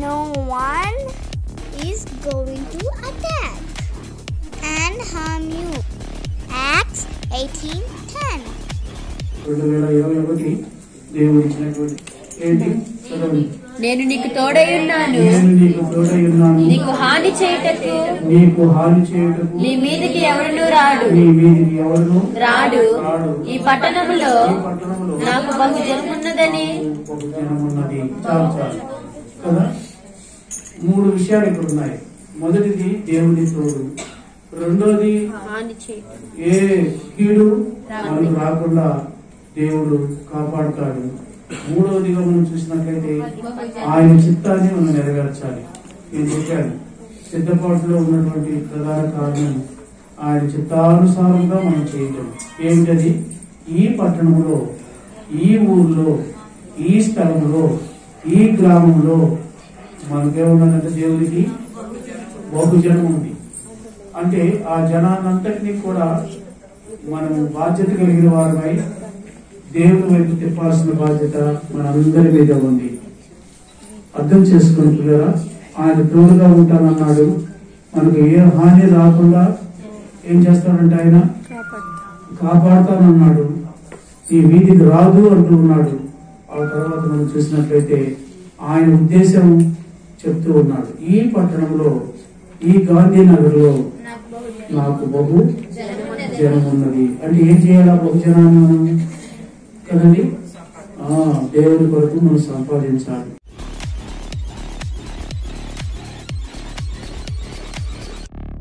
no one is going to attack and harm you. Acts 18:10. నేను నీకు తోడై ఉన్నాను, నీకు హాని చేయుటకు నీ మీదికి ఎవరునూ రాడు. ఈ పట్టణములో నాకు బహు జనమున్నదని. కదా, 3 విషయాలు ఇక్కడ ఉన్నాయి. మొదటిది దేవుని తోడు, రెండోది ఏ కీడు మనకు రాకుండా దేవుడు కాపాడుతాడు, మూడవదిగా మనం చూసినట్లయితే ఆయన చిత్తాన్ని మనం నెరవేర్చాలి. నేను చెప్పాను, సిద్ధపాటులో ఉన్నటువంటి ప్రధాన కారణం ఆయన చిత్తానుసారంగా మనం చేయటం. ఏమిటది? ఈ పట్టణంలో, ఈ ఊర్లో, ఈ స్థలంలో, ఈ గ్రామంలో మనకేమున్నదంటే దేవుడికి బహుజనం ఉంది. అంటే ఆ జనాన్నంతటినీ కూడా మనం బాధ్యత కలిగిన వారమై దేవుని వైపు తిప్పాల్సిన బాధ్యత మనందరి మీద ఉంది. అర్థం చేసుకుని పిల్లరా, ఆయన తోడుగా ఉంటానన్నాడు. మనకు ఏ హాని రాకుండా ఏం చేస్తాడంటే ఆయన కాపాడుతానన్నాడు. ఈ వీధికి రాదు అంటూ ఉన్నాడు. ఆ తర్వాత మనం చూసినట్లయితే ఆయన ఉద్దేశం చెప్తూ ఉన్నాడు. ఈ పట్టణంలో, ఈ గాంధీనగర్ లో నాకు బహు జనం ఉన్నది. అంటే ఏం చేయాలా? బహుజనాన్ని మనం కదండి దేవుని కొరకు మనం సంపాదించాలి.